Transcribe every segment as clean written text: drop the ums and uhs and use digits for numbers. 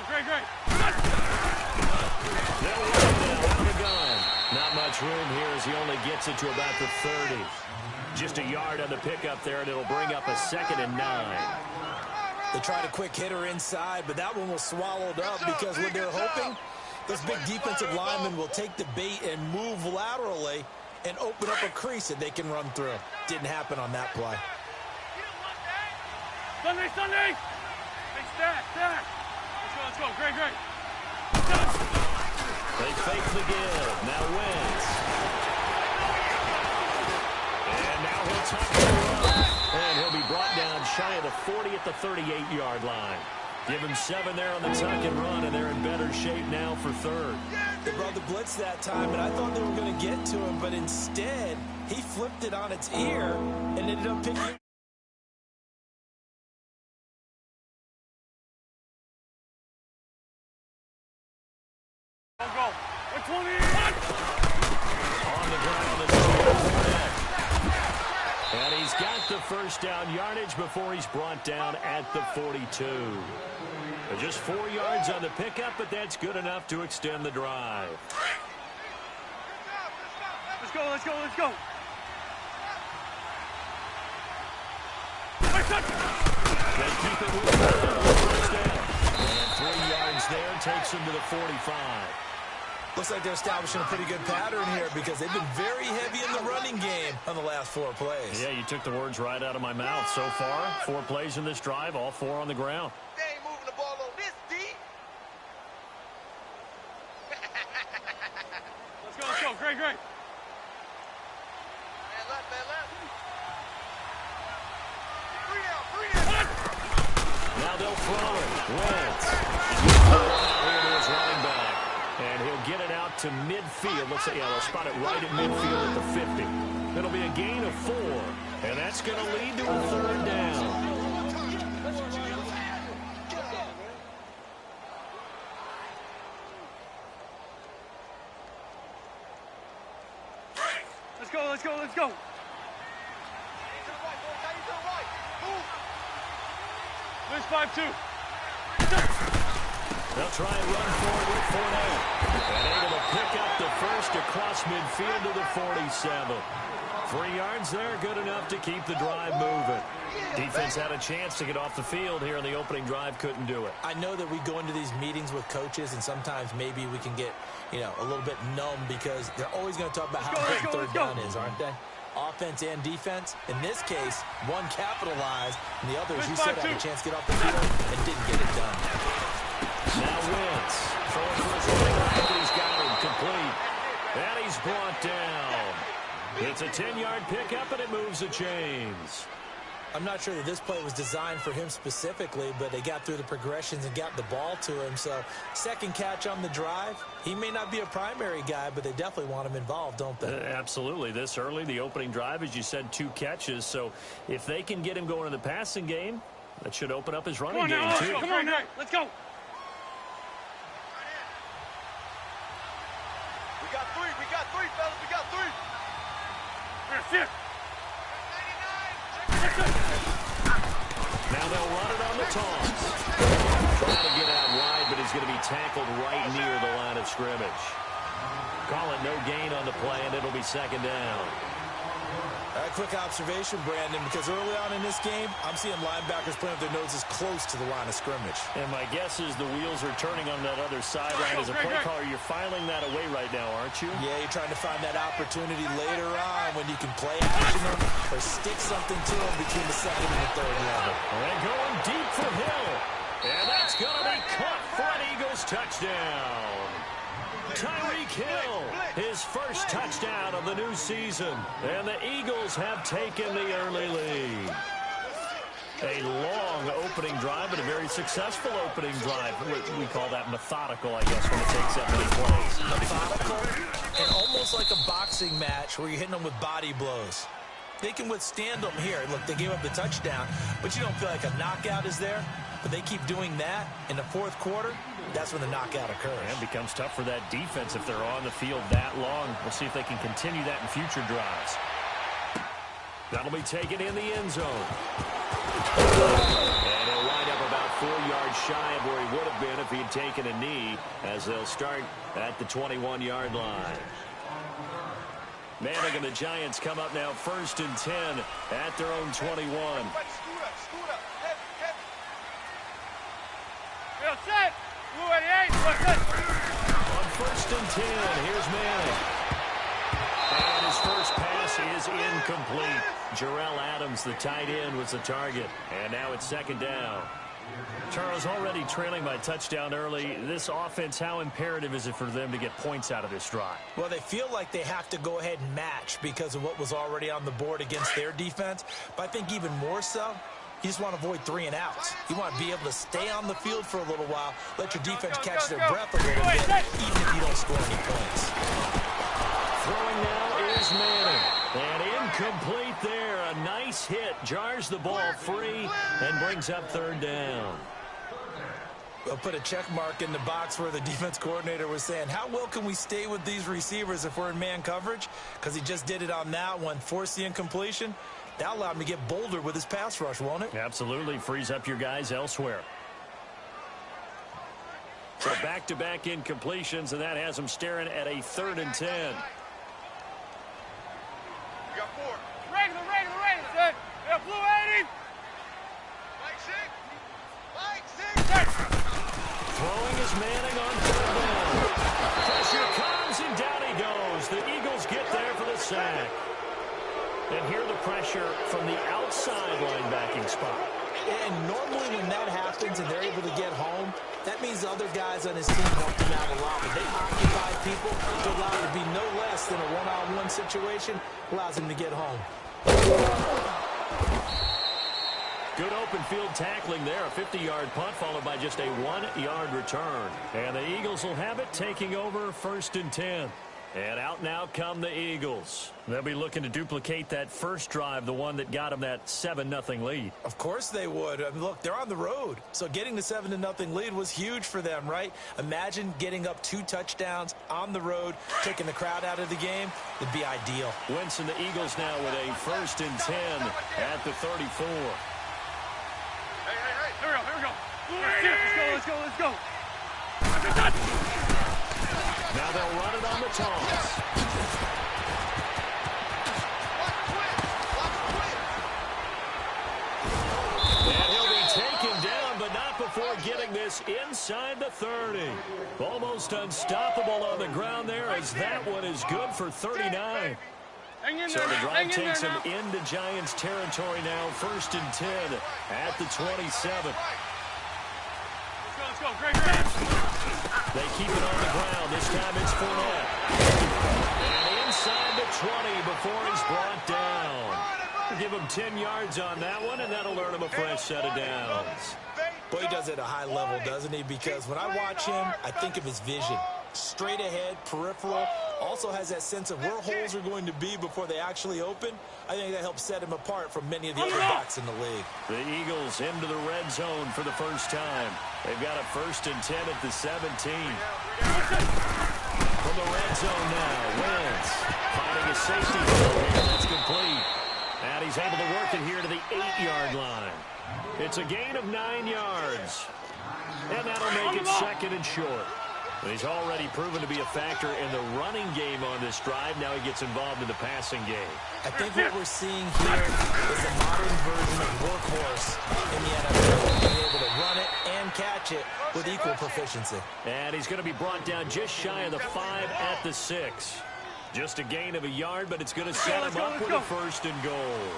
Great, great. They'll run it now out of the gun. Not much room here as he only gets it to about the 30. Just a yard on the pickup there, and it'll bring up a 2nd and 9. They tried a quick hitter inside, but that one was swallowed up because what they're hoping, those big defensive linemen will take the bait and move laterally and open up a crease that they can run through. Didn't happen on that play. Sunday, Sunday! Hey, stack. Let's go, great, great. They fake the give. Now Wentz. And now he'll tuck the run. And he'll be brought down shy of the 40 at the 38-yard line. Give him 7 there on the tuck and run, and they're in better shape now for 3rd. They brought the blitz that time, and I thought they were going to get to him, but instead, he flipped it on its ear and ended up picking. Go. 21! On the ground, it's Brent. And he's got the first down yardage before he's brought down at the 42. Just 4 yards on the pickup, but that's good enough to extend the drive. Let's go. They keep it moving on first down. And 3 yards there takes him to the 45. Looks like they're establishing a pretty good pattern here because they've been very heavy in the running game on the last 4 plays. Yeah, you took the words right out of my mouth. So far, 4 plays in this drive, all 4 on the ground. They ain't moving the ball on this deep. Let's go. Great. Man left. 3 down. Now they'll throw it. Wentz. Here to his running back. And he'll get it out to midfield. Let's say, they'll spot it right at midfield at the 50. It'll be a gain of 4. And that's going to lead to a 3rd down. Let's go. There's 5-2. They'll try and run forward with Fournette. And able to pick up the first across midfield to the 47. 3 yards there, good enough to keep the drive moving. Defense had a chance to get off the field here in the opening drive, couldn't do it. I know that we go into these meetings with coaches, and sometimes maybe we can get, a little bit numb because they're always going to talk about how important 3rd down is, aren't they? Offense and defense. In this case, one capitalized, and the others, you said, had a chance to get off the field and didn't get it done. Now Wentz throwing for his running back, and he's got him complete. And he's brought down. It's a 10-yard pickup, and it moves the chains. I'm not sure that this play was designed for him specifically, but they got through the progressions and got the ball to him. So, 2nd catch on the drive. He may not be a primary guy, but they definitely want him involved, don't they? Absolutely. This early, the opening drive, as you said, 2 catches. So, if they can get him going in the passing game, that should open up his running game, too. Come on, now. Let's go. We got 3, fellas. We got 3. That's it. Now they'll run it on the toss. Trying to get out wide, but he's going to be tackled right near the line of scrimmage. Call it no gain on the play, and it'll be 2nd down. A quick observation, Brandon, because early on in this game, I'm seeing linebackers playing with their noses close to the line of scrimmage. And my guess is the wheels are turning on that other sideline. As a play caller, you're filing that away right now, aren't you? Yeah, you're trying to find that opportunity later on when you can play action them or stick something to them between the 2nd and the 3rd level. And going deep for Hill. And that's going to be caught for an Eagles touchdown. Tyreek Hill, his first touchdown of the new season. And the Eagles have taken the early lead. A long opening drive, but a very successful opening drive. We call that methodical, I guess, when it takes that many plays. Methodical and almost like a boxing match where you're hitting them with body blows. They can withstand them here. Look, they gave up the touchdown, but you don't feel like a knockout is there. But they keep doing that in the 4th quarter. That's when the knockout occurs. And it becomes tough for that defense if they're on the field that long. We'll see if they can continue that in future drives. That'll be taken in the end zone. And he'll wind up about 4 yards shy of where he would have been if he had taken a knee, as they'll start at the 21-yard line. Manning and the Giants come up now 1st and 10 at their own 21. Scoot up. Heavy. Yo, set. Blue 88. On 1st and 10, here's Manning. And his first pass is incomplete. Jarrell Adams, the tight end, was the target. And now it's 2nd down. Charles, already trailing by touchdown early. This offense, how imperative is it for them to get points out of this drive? Well, they feel like they have to go ahead and match because of what was already on the board against their defense. But I think even more so, you just want to avoid 3 and outs. You want to be able to stay on the field for a little while, let your defense catch their breath a little bit, even if you don't score any points. Throwing now is Manning. And incomplete there. A nice hit. Jars the ball free and brings up 3rd down. We'll put a check mark in the box where the defense coordinator was saying, how well can we stay with these receivers if we're in man coverage? Because he just did it on that one, forced the incompletion. That allowed him to get bolder with his pass rush, won't it? Absolutely. Frees up your guys elsewhere. So back-to-back incompletions, and that has them staring at a 3rd and 10. We got 4. Regular. Set. Yo, blue 80. Mike 6. Throwing is Manning on 3rd down. Pressure comes, and down he goes. The Eagles get there for the sack. And here the pressure from the outside linebacking spot. And normally when that happens and they're able to get home, that means the other guys on his team help him out a lot. But they occupy people to allow it to be no less than a one-on-one situation, allows him to get home. Good open field tackling there. A 50-yard punt followed by just a 1-yard return. And the Eagles will have it, taking over 1st and 10. And out now come the Eagles. They'll be looking to duplicate that first drive, the one that got them that 7-0 lead. Of course they would. I mean, look, they're on the road. So getting the 7-0 lead was huge for them, right? Imagine getting up 2 touchdowns on the road, taking the crowd out of the game. It'd be ideal. Wentz and the Eagles now with a 1st and 10 at the 34. Hey. Here we go. Let's go. Now they'll run it on the toss. And he'll be taken down, but not before getting this inside the 30. Almost unstoppable on the ground there, as that one is good for 39. So the drive takes him into Giants territory now, 1st and 10 at the 27. Let's go. Great. They keep it on the ground. This time it's Fournette. And inside the 20 before he's brought down. Give him 10 yards on that one, and that'll earn him a fresh set of downs. Boy, he does it at a high level, doesn't he? Because when I watch him, I think of his vision. Straight ahead, peripheral, also has that sense of where holes are going to be before they actually open. I think that helps set him apart from many of the other backs in the league. The Eagles into the red zone for the first time. They've got a 1st and 10 at the 17. From the red zone now, Wentz finding a safety valve here. That's complete. And he's able to work it here to the 8-yard line. It's a gain of 9 yards. And that'll make it 2nd and short. He's already proven to be a factor in the running game on this drive. Now he gets involved in the passing game. I think what we're seeing here is a modern version of workhorse in the NFL, being able to run it and catch it with equal proficiency. And he's going to be brought down just shy of the 5 at the 6. Just a gain of a yard, but it's going to set him up with a 1st and goal.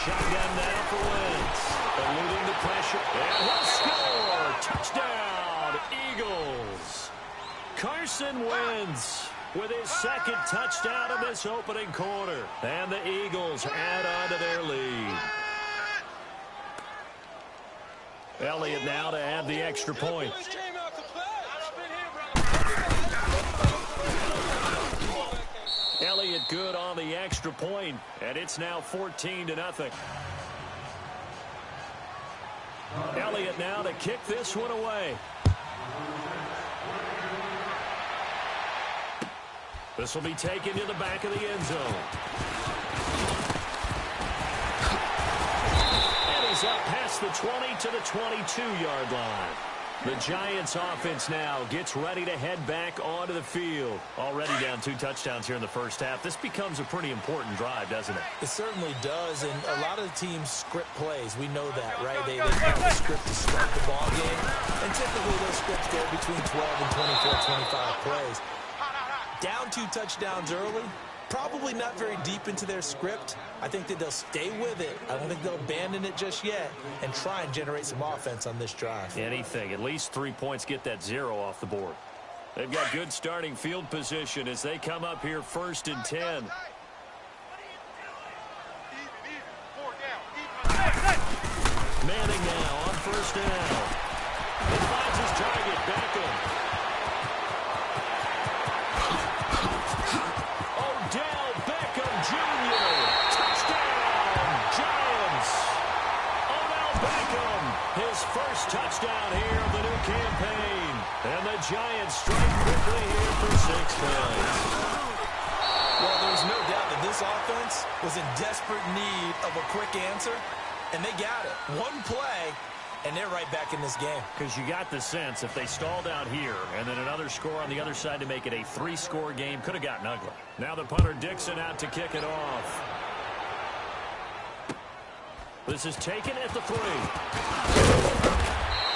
Shotgun now for Wentz. Eluding the pressure. And he'll score. Touchdown, Eagles. Carson Wentz with his 2nd touchdown of this opening quarter. And the Eagles add on to their lead. Elliott now to add the extra point. Elliott good on the extra point, and it's now 14-0. Elliott now to kick this one away. This will be taken to the back of the end zone. is up past the 20 to the 22-yard line. The Giants offense now gets ready to head back onto the field. Already down 2 touchdowns here in the first half. This becomes a pretty important drive, doesn't it? It certainly does, and a lot of the teams script plays. We know that, right? They have a script to start the ball game, and typically those scripts go between 12 and 24, 25 plays. Down 2 touchdowns early, probably not very deep into their script. I think that they'll stay with it. I don't think they'll abandon it just yet and try and generate some offense on this drive. Anything. At least 3 points, get that 0 off the board. They've got good starting field position as they come up here 1st and 10. Even. 4 down. Manning now on 1st down. He finds his target, Beckham. Odell Beckham Jr. Touchdown, Giants. Odell Beckham, his first touchdown here of the new campaign. And the Giants strike quickly here for 6 points. Well, there's no doubt that this offense was in desperate need of a quick answer, and they got it. One play, and they're right back in this game. Because you got the sense if they stalled out here and then another score on the other side to make it a 3-score game, could have gotten ugly. Now the punter Dixon out to kick it off. This is taken at the 3.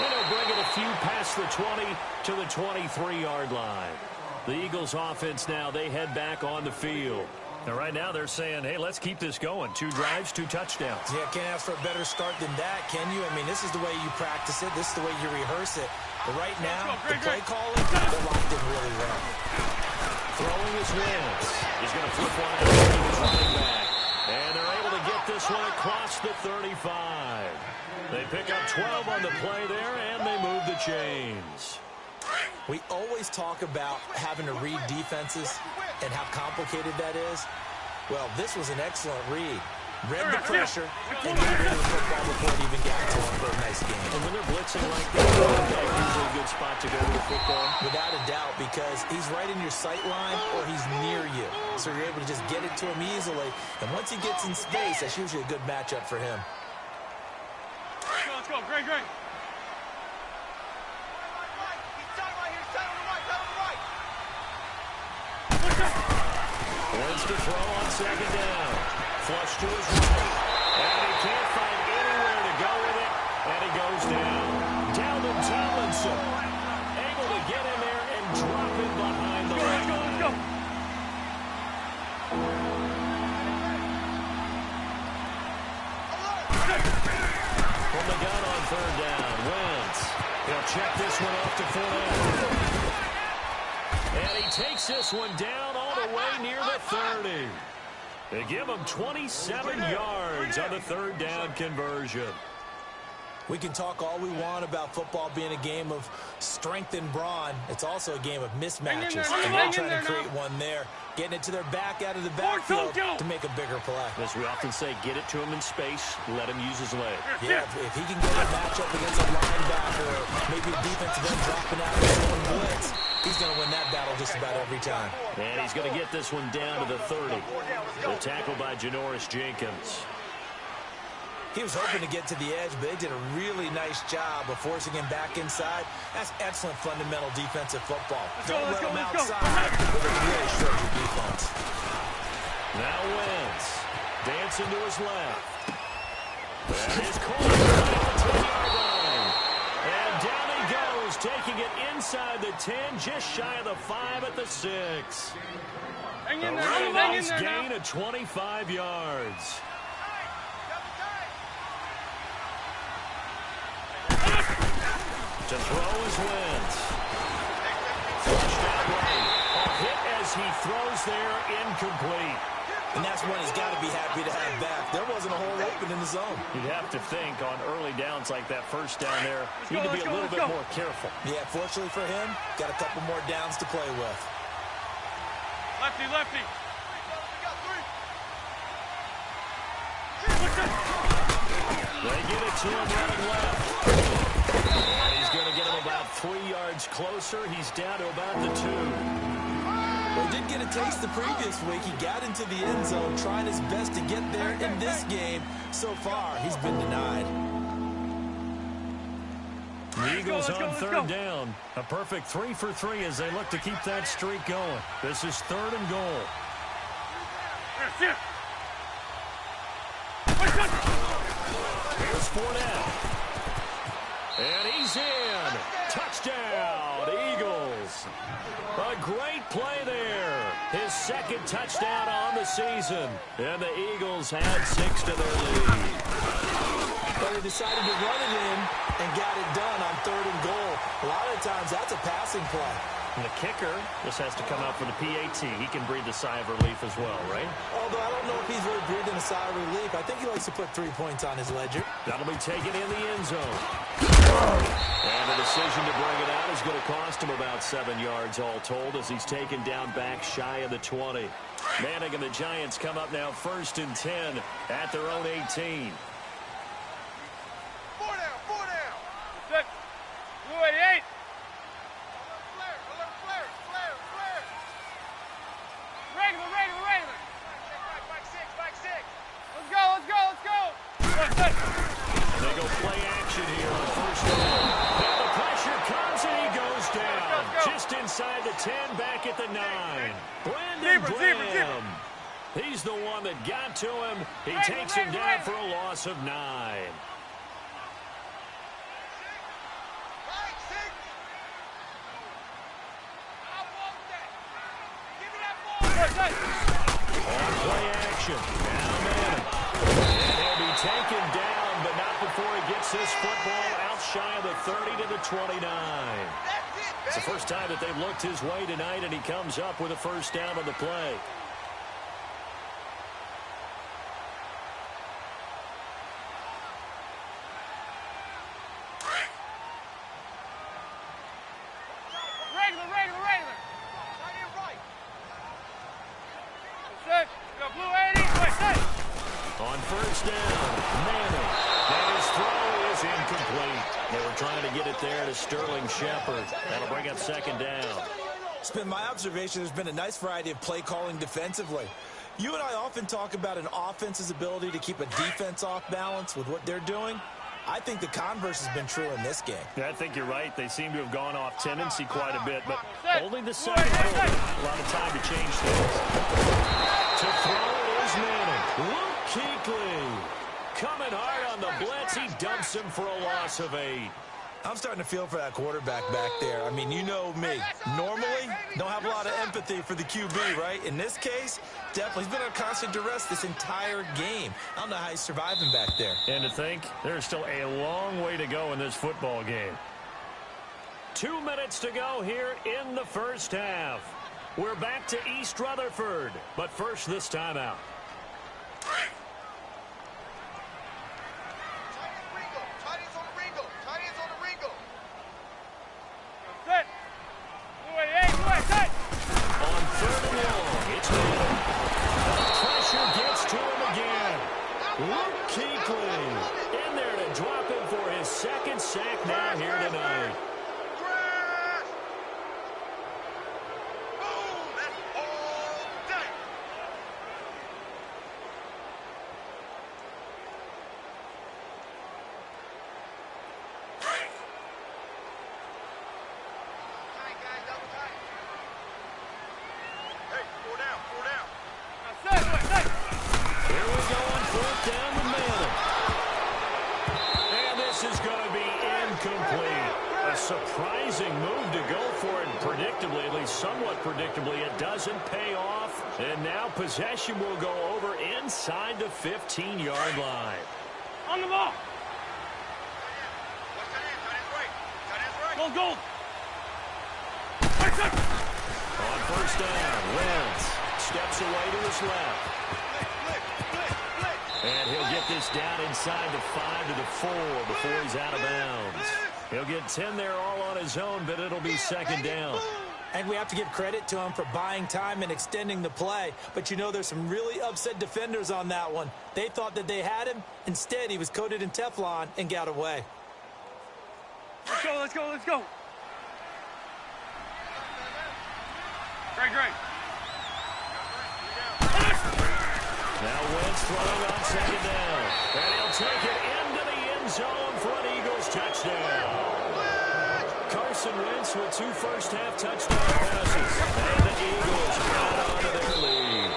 And he'll bring it a few past the 20 to the 23-yard line. The Eagles offense now, they head back on the field. And right now they're saying, hey, let's keep this going. 2 drives, 2 touchdowns. Yeah, can't ask for a better start than that, can you? I mean, this is the way you practice it. This is the way you rehearse it. But right now, the play calling, they're locked in really well. Throwing his Wentz. He's going to flip one out to his running back. And they're able to get this one across the 35. They pick up 12 on the play there, and they move the chains. We always talk about having to read defenses and how complicated that is. Well, this was an excellent read. Read the pressure and get rid of the football before it even got to him for a nice game. And when they're blitzing like that, that's usually a good spot to go to the football. Without a doubt, because he's right in your sight line or he's near you. So you're able to just get it to him easily. And once he gets in space, that's usually a good matchup for him. Let's go. Great. Wentz to throw on 2nd down. Flush to his right. And he can't find anywhere to go with it. And he goes down. Dalvin Tomlinson able to get in there and drop him behind the line. Let's go. From the gun on 3rd down. Wentz. He'll check this one off to Fournette. And he takes this one down all the way near the 30. They give him 27 yards on the 3rd down conversion. We can talk all we want about football being a game of strength and brawn. It's also a game of mismatches. And they're trying to create one there. Getting it to their back out of the backfield to make a bigger play. As we often say, get it to him in space, let him use his leg. Yeah, if he can get a matchup against a linebacker or maybe a defensive end dropping out of one blitz, he's going to win that battle just about every time. And he's going to get this one down to the 30. The tackle by Janoris Jenkins. He was hoping to get to the edge, but they did a really nice job of forcing him back inside. That's excellent fundamental defensive football. Don't let him outside, but it really shows your defense. Now Wentz dancing to his left. And his corner at the 10-yard line. And down he goes, taking it inside the 10, just shy of the 5 at the 6. Hang in A there. really Hang in nice there gain now. of 25 yards. To throw is Wentz. Flushed out right. A hit as he throws there, incomplete. And that's one he's got to be happy to have back. There wasn't a hole open in the zone. You'd have to think on early downs like that, 1st down there, you need to be a little bit more careful. Yeah, fortunately for him, got a couple more downs to play with. Lefty. They get it to him running left. And he's going to get him about 3 yards closer. He's down to about the 2. Well, he did get a taste the previous week. He got into the end zone, trying his best to get there in this game. So far, he's been denied. The Eagles on third down. A perfect 3 for 3 as they look to keep that streak going. This is 3rd and goal. Here's Fournette. And he's in. Touchdown, Eagles. A great play there. His 2nd touchdown on the season. And the Eagles had 6 to their lead. But he decided to run it in and got it done on 3rd and goal. A lot of times, that's a passing play. And the kicker just has to come out for the PAT. He can breathe a sigh of relief as well, right? Although I don't know if he's really breathing a sigh of relief. I think he likes to put 3 points on his ledger. That'll be taken in the end zone. And the decision to bring it out is going to cost him about 7 yards all told as he's taken down back shy of the 20. Manning and the Giants come up now 1st and 10 at their own 18. 4 down, 4 down. Set. Blue 88. Flare. Regular. Back 6. Let's go. Set. And they go play action here on 1st down. And the pressure comes and he goes down. Let's go. Just inside the 10, back at the 9. Brandon Zebra. Graham. He's the one that got to him. He takes him down for a loss of 9. Back 6. I want that. Give me that ball. Set. On play action. Now Manning. And he'll be taken down, but not before he gets this football out shy of the 30 to the 29. That's it, It's the baby. first time that they've looked his way tonight, and he comes up with a 1st down on the play. Regular. Right and right. Set. We got blue 80. Wait, set. On 1st down, Manning. And his throw is incomplete. They were trying to get it there to Sterling Shepard. That'll bring up 2nd down. It's been my observation there's been a nice variety of play calling defensively. You and I often talk about an offense's ability to keep a defense off balance with what they're doing. I think the converse has been true in this game. Yeah, I think you're right. They seem to have gone off tendency quite a bit, but Set. only the 2nd quarter. A lot of time to change things. To throw it is Manning. Luke Kuechly. Coming hard on the blitz. He dumps him for a loss of 8. I'm starting to feel for that quarterback back there. I mean, you know me. Normally, don't have a lot of empathy for the QB, right? In this case, definitely. He's been on constant duress this entire game. I don't know how he's surviving back there. And to think, there's still a long way to go in this football game. 2 minutes to go here in the 1st half. We're back to East Rutherford, but first this timeout. Tight ends on the Ringo. Set. Blue 88. Set. On 3rd and long, it's Manning. Pressure gets to him again. Luke Kuechly in there to drop him for his 2nd sack now here tonight. Crash! Boom! That's all day. Tight, guys, double tight. Hey, 4 down. Set. Here we go on 4th down to Manning. And this is going to be incomplete. A surprising move to go for it. Predictably, at least somewhat predictably, it doesn't pay off. And now possession will go over inside the 15-yard line. On the ball. Watch tight ends right. Tight ends right. Gold. On 1st down, Wentz steps away to his left. Flick. And he'll get this down inside the 5 to the 4 before he's out of bounds. He'll get 10 there all on his own, but it'll be 2nd down. And we have to give credit to him for buying time and extending the play. But you know, there's some really upset defenders on that one. They thought that they had him. Instead, he was coated in Teflon and got away. Let's go. Great. Now Wentz throwing on second down. And he'll take it into the end zone for an Eagles touchdown. Carson Wentz with 2 first-half touchdown passes. And the Eagles add on to their lead.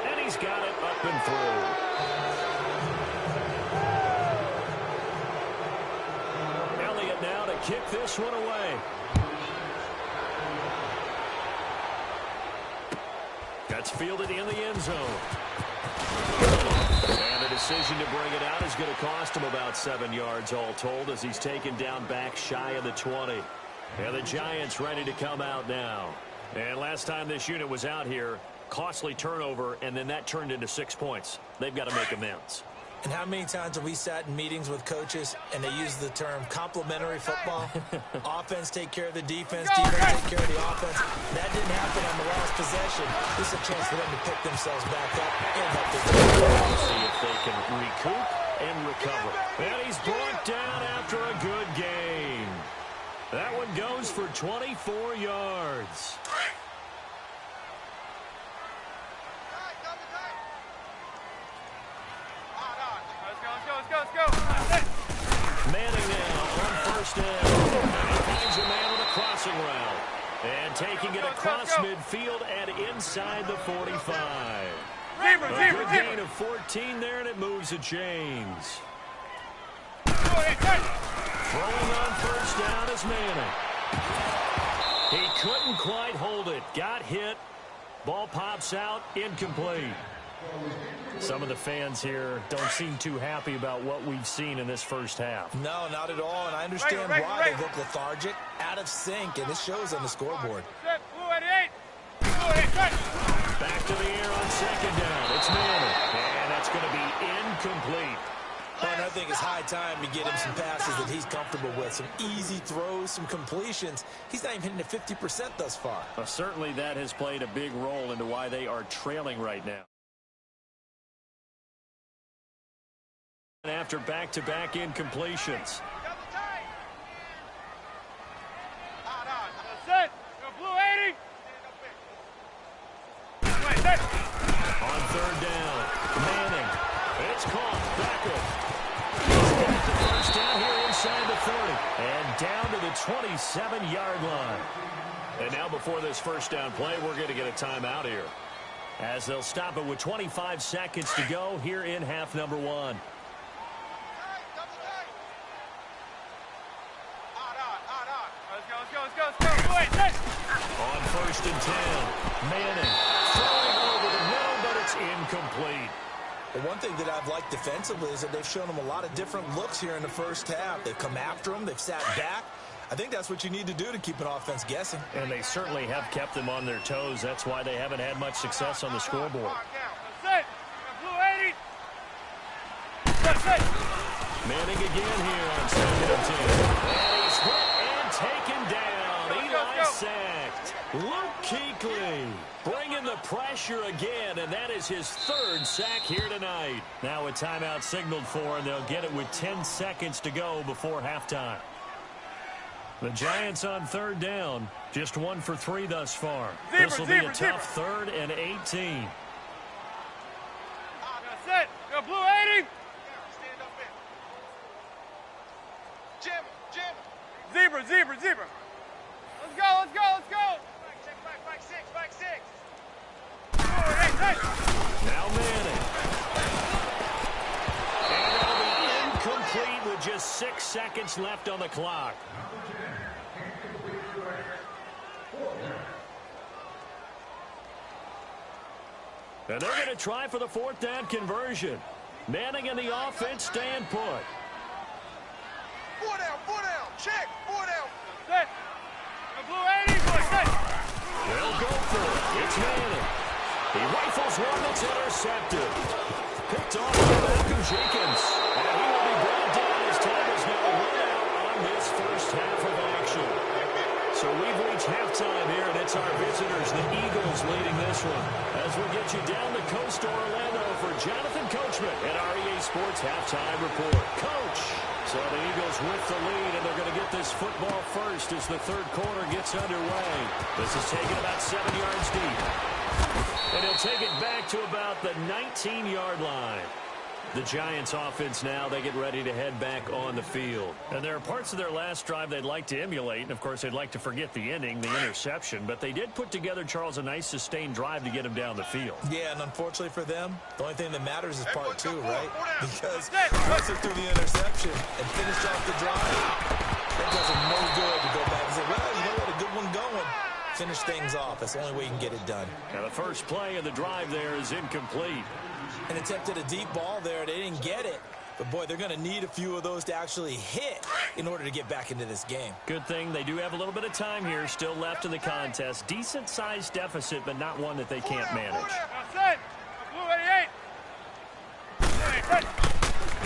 And he's got it up and through. Elliott now to kick this one away. That's fielded in the end zone. And the decision to bring it out is going to cost him about 7 yards all told as he's taken down back shy of the 20. And the Giants ready to come out now. And last time this unit was out here, costly turnover, and then that turned into 6 points. They've got to make amends. And how many times have we sat in meetings with coaches and they use the term complementary football? Offense take care of the defense, defense take care of the offense. That didn't happen on the last possession. This is a chance for them to pick themselves back up and help their team. See if they can recoup and recover. And he's brought down after a good game. That one goes for 24 yards. Let's go. Manning now on first down. And he finds a man with a crossing route. And taking it across midfield and inside the 45. A good gain of 14 there, and it moves to James. Throwing on first down is Manning. He couldn't quite hold it. Got hit. Ball pops out. Incomplete. Some of the fans here don't seem too happy about what we've seen in this first half. No, not at all, and I understand why. They look lethargic, out of sync, and this shows on the scoreboard. Back to the air on second down. It's Manning, and that's going to be incomplete. And I think it's high time to get him some passes that he's comfortable with, some easy throws, some completions. He's not even hitting at 50% thus far. Certainly that has played a big role into why they are trailing right now. After back-to-back incompletions. On third down, Manning. It's caught. Backup. He's got the first down here inside the 30. And down to the 27-yard line. And now before this first down play, we're going to get a timeout here. As they'll stop it with 25 seconds to go here in half number 1. On first and 10, Manning throwing over the middle, but it's incomplete. The one thing that I've liked defensively is that they've shown him a lot of different looks here in the first half. They've come after him. They've sat back. I think that's what you need to do to keep an offense guessing. And they certainly have kept them on their toes. That's why they haven't had much success on the scoreboard. Manning again here on second and 10. And he's hit and taken down. Eli sacked. Luke Kuechly bringing the pressure again, and that is his 3rd sack here tonight. Now a timeout signaled for, and they'll get it with 10 seconds to go before halftime. The Giants on third down, just 1 for 3 thus far. This will be a tough 3rd and 18. Set. Go blue 80. Jim. Zebra. Let's go. Back 6. Now Manning. And that'll be incomplete with just 6 seconds left on the clock. And they're going to try for the 4th down conversion. Manning and the offense stand put. 4 down. Check. 4 down. Set. The blue 80. Set. They'll go for it. It's Manning. He rifles one that's intercepted. Picked off by Malcolm Jenkins. And he will be brought down as time is now run out on this first half of action. So we've reached halftime here, and it's our visitors, the Eagles, leading this one. As we get you down the coast to Orlando for Jonathan Coachman at our EA Sports Halftime Report. Coach! So the Eagles with the lead, and they're going to get this football first as the 3rd quarter gets underway. This is taken about 7 yards deep. And he'll take it back to about the 19-yard line. The Giants offense now, they get ready to head back on the field. And there are parts of their last drive they'd like to emulate. And, of course, they'd like to forget the inning, the interception. But they did put together, Charles, a nice sustained drive to get him down the field. Yeah, and unfortunately for them, the only thing that matters is part two, right? Because once they're through the interception and finish off the drive, that does them no good to go back and say, well, you know what, a good one going. Finish things off. That's the only way you can get it done. Now, the first play of the drive there is incomplete. And attempted a deep ball there. They didn't get it. But, boy, they're going to need a few of those to actually hit in order to get back into this game. Good thing they do have a little bit of time here still left in the contest. Decent-sized deficit, but not one that they can't manage.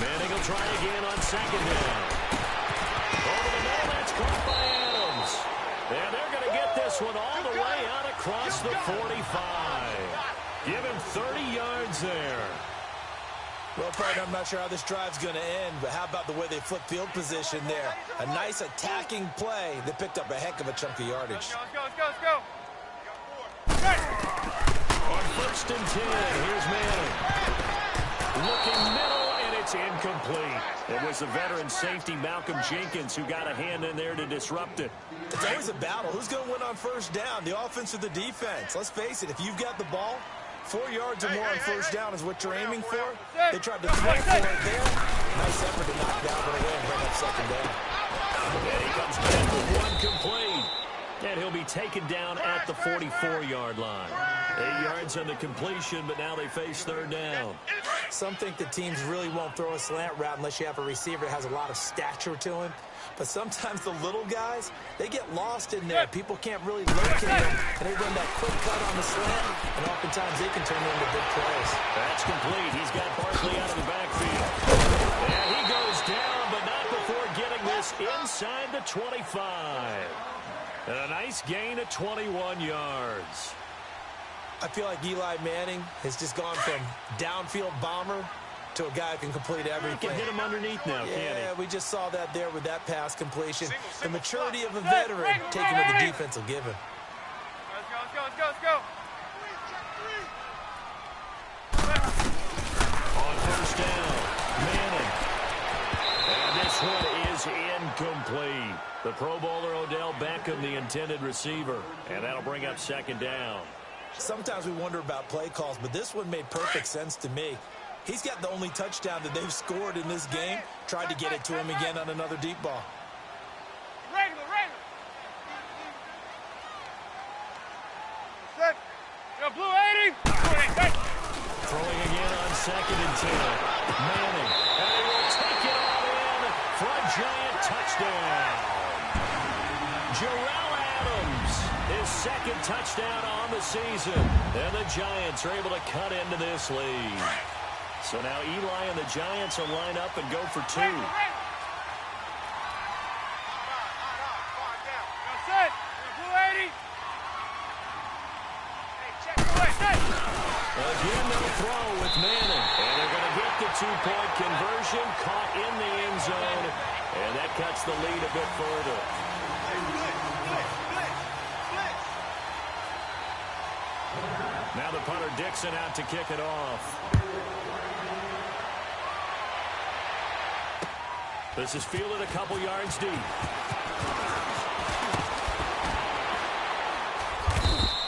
Manning will try again on second down. Over the middle, that's caught by Adams. And they're going to get this one all the way out across the 45. Give him 30 yards there. Well, partner, I'm not sure how this drive's going to end, but how about the way they flip field position there? A nice attacking play that picked up a heck of a chunk of yardage. Let's go. On 1st and 10, here's Manning. Looking middle, and it's incomplete. It was the veteran safety, Malcolm Jenkins, who got a hand in there to disrupt it. It's always a battle. Who's going to win on 1st down, the offense or the defense? Let's face it, if you've got the ball, 4 yards or more on 1st down is what you're aiming for. They tried to throw for it there. Nice effort to knock down the away and bring up 2nd down. And he comes back with one complete. And he'll be taken down at the 44-yard line. 8 yards on the completion, but now they face 3rd down. Some think the teams really won't throw a slant route unless you have a receiver that has a lot of stature to him. But sometimes the little guys, they get lost in there. People can't really locate them, and they run that quick cut on the slant, and oftentimes they can turn into big plays. That's complete. He's got Barkley out of the backfield. And he goes down, but not before getting this inside the 25. And a nice gain of 21 yards. I feel like Eli Manning has just gone from downfield bomber to a guy who can complete everything. He can hit him underneath now, can't he? Yeah, we just saw that there with that pass completion. The maturity of a veteran taking what the defense will give him. Let's go. On 1st down, Manning. And this one is incomplete. The Pro Bowler Odell Beckham, the intended receiver. And that'll bring up 2nd down. Sometimes we wonder about play calls, but this one made perfect sense to me. He's got the only touchdown that they've scored in this game. Tried to get it to him again on another deep ball. Regular. Set. Blue 80. Throwing again on 2nd and 10. Manning. And he will take it all in for a giant touchdown. Jarrell Adams, his 2nd touchdown on the season. And the Giants are able to cut into this lead. So now Eli and the Giants will line up and go for 2. Again, they'll throw with Manning. And they're going to get the 2-point conversion, caught in the end zone. And that cuts the lead a bit further. Now the punter Dixon out to kick it off. This is fielded a couple yards deep.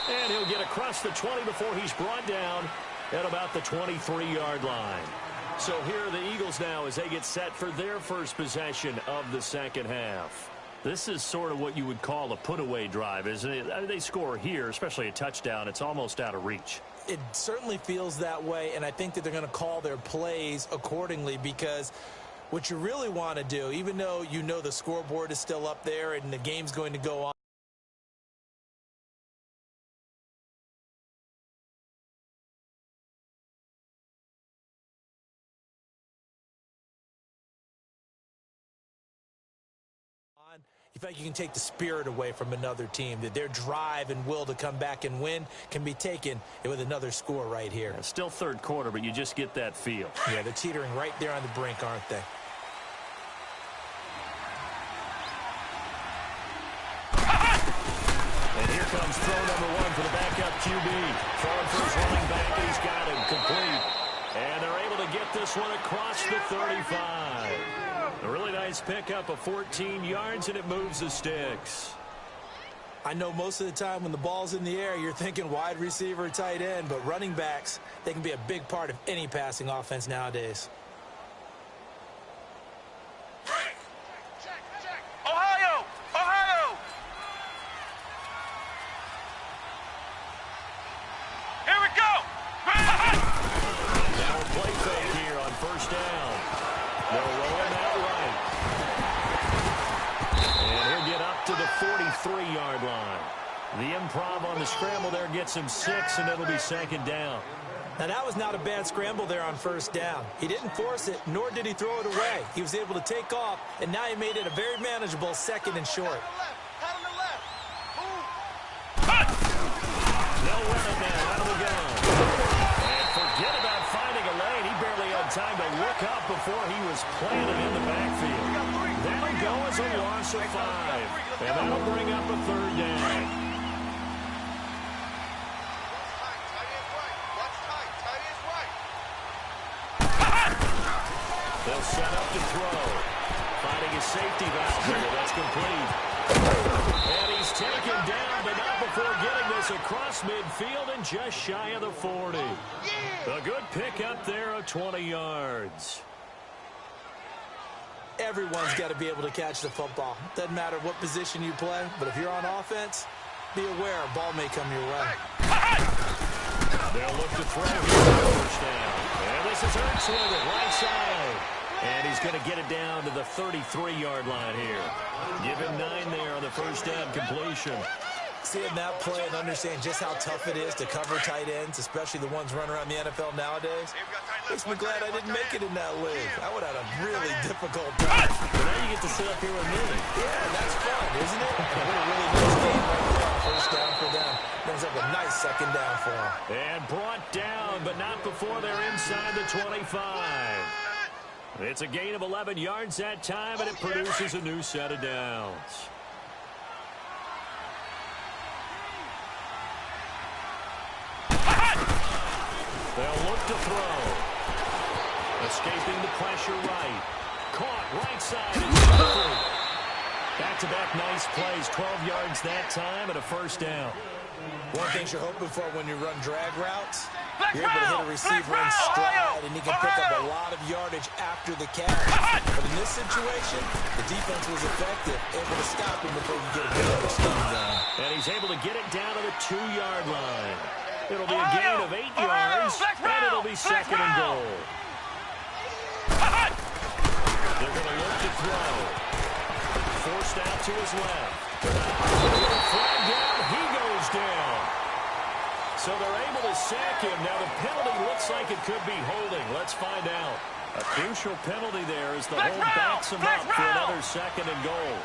And he'll get across the 20 before he's brought down at about the 23-yard line. So here are the Eagles now as they get set for their first possession of the 2nd half. This is sort of what you would call a put-away drive, isn't it? I mean, they score here, especially a touchdown. It's almost out of reach. It certainly feels that way, and I think that they're going to call their plays accordingly because what you really want to do, even though you know the scoreboard is still up there and the game's going to go on, you feel like you can take the spirit away from another team, that their drive and will to come back and win can be taken with another score right here. It's still 3rd quarter, but you just get that feel. Yeah, they're teetering right there on the brink, aren't they? And here comes throw number 1 for the backup QB. Throwing for his running back, and he's got him complete. And they're able to get this one across the 35. A really nice pickup of 14 yards, and it moves the sticks. I know most of the time when the ball's in the air, you're thinking wide receiver, tight end, but running backs, they can be a big part of any passing offense nowadays. Ohio! Ohio! Here we go! Now a play fake here on first down. They'll roll him out right. And he'll get up to the 43-yard line. The improv on the scramble there gets him 6, and it'll be second down. Now, that was not a bad scramble there on first down. He didn't force it, nor did he throw it away. He was able to take off, and now he made it a very manageable 2nd and short. Head on the left. Move. They'll run it now out of the gun. And forget about finding a lane. He barely had time to look up before he was planted in the backfield. That'll go as a loss of 5. And that'll bring up a 3rd down. They'll set up to throw. Finding his safety valve here. That's complete. And he's taken down, but not before getting this across midfield and just shy of the 40. A good pickup there of 20 yards. Everyone's got to be able to catch the football. Doesn't matter what position you play, but if you're on offense, be aware a ball may come your way. They'll look to throw here for first down. And this is Ertz with it, right side. And he's going to get it down to the 33-yard line here. Give him 9 there on the first down completion. Seeing that play and understand just how tough it is to cover tight ends, especially the ones running around the NFL nowadays, makes me glad I didn't make it in that league. I would have had a really difficult time. But now you get to sit up here with me. Yeah, that's fun, isn't it? And what a really nice game right there. First down for them. Brings up a nice 2nd down for them. And brought down, but not before they're inside the 25. It's a gain of 11 yards that time, and it produces a new set of downs. They'll look to throw. Escaping the pressure right. Caught right side. Back-to-back nice plays. 12 yards that time and a first down. One thing you're hoping for when you run drag routes, you're able to hit a receiver in stride, and he can pick up a lot of yardage after the catch. But in this situation, the defense was effective, able to stop him before you get a big scheme going. And he's able to get it down to the 2-yard line. It'll be a gain of 8 yards, and it'll be 2nd and goal. They're going to look to throw. Forced out to his left. Flag down, he goes down. So they're able to sack him. Now the penalty looks like it could be holding. Let's find out. A crucial penalty there as the hold backs him up for another 2nd and goal.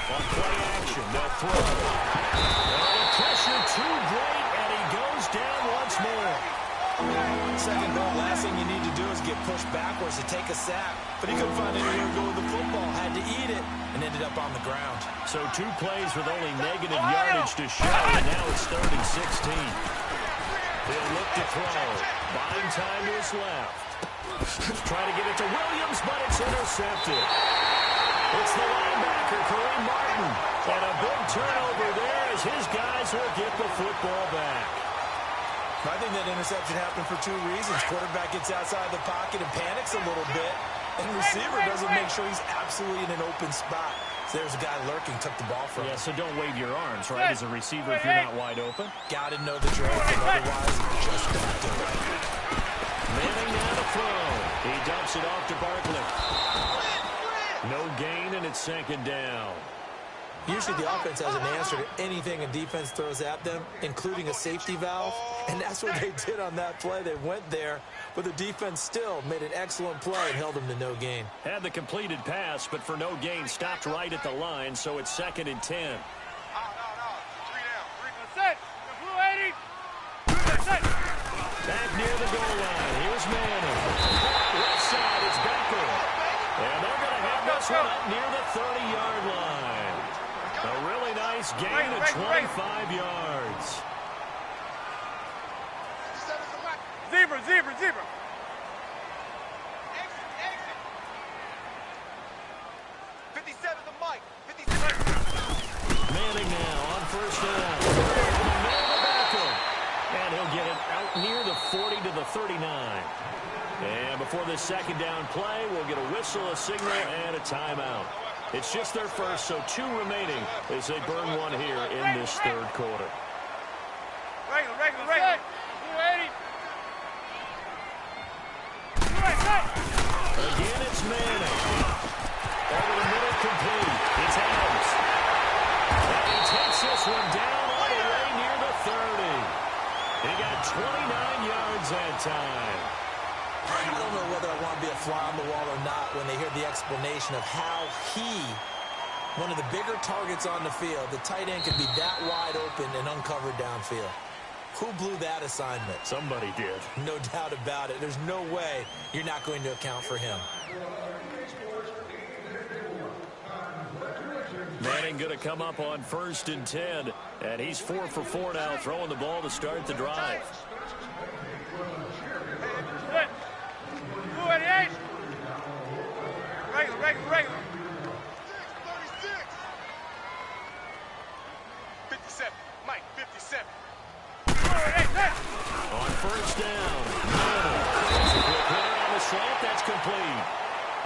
On play action, they'll throw. And the pressure too great, and he goes down once more. 2nd goal, last thing you need to do is get pushed backwards to take a sack. But he couldn't find anywhere to go with the football, had to eat it, and ended up on the ground. So 2 plays with only negative yardage to show, and now it's 3rd and 16. He'll look to throw. Buying time to his left. Trying to get it to Williams, but it's intercepted. It's the linebacker, Kareem Martin. And a big turnover there as his guys will get the football back. I think that interception happened for 2 reasons. Quarterback gets outside the pocket and panics a little bit. And the receiver doesn't make sure he's absolutely in an open spot. So there's a guy lurking, took the ball from him. Yeah, so don't wave your arms, right, as a receiver if you're not wide open. Got to know the drill, and otherwise, just don't do it. Manning now to throw. He dumps it off to Barkley. No gain, and it's 2nd down. Usually the offense has an answer to anything a defense throws at them, including a safety valve, and that's what they did on that play. They went there, but the defense still made an excellent play and held them to no gain. Had the completed pass, but for no gain, stopped right at the line, so it's 2nd and 10. 3 down. 3%. Blue 80. 3%. Back near the goal line. Here's Manning. Left side, it's Becker. And they're going to have this one up near the 30-yard line. nice gain of 25 yards. Zebra, zebra, zebra. Exit, exit. 57 the mic. 57. Manning now on first down. And he'll get it out near the 40 to the 39. And before this second down play, we'll get a whistle, a signal, and a timeout. It's just their first, so 2 remaining as they burn one here in this third quarter. Regular. 280. Again, it's Manning. Over the middle, complete. It's Adams. And he takes this one down all the way near the 30. He got 29 yards that time. I don't know whether I want to be a fly on the wall or not when they hear the explanation of how one of the bigger targets on the field, the tight end could be that wide open and uncovered downfield. Who blew that assignment? Somebody did. No doubt about it. There's no way you're not going to account for him. Manning going to come up on 1st and 10, and he's 4 for 4 now, throwing the ball to start the drive. 288. Regular. 57. Mike, 57. On first down, Manning on the slant, that's complete.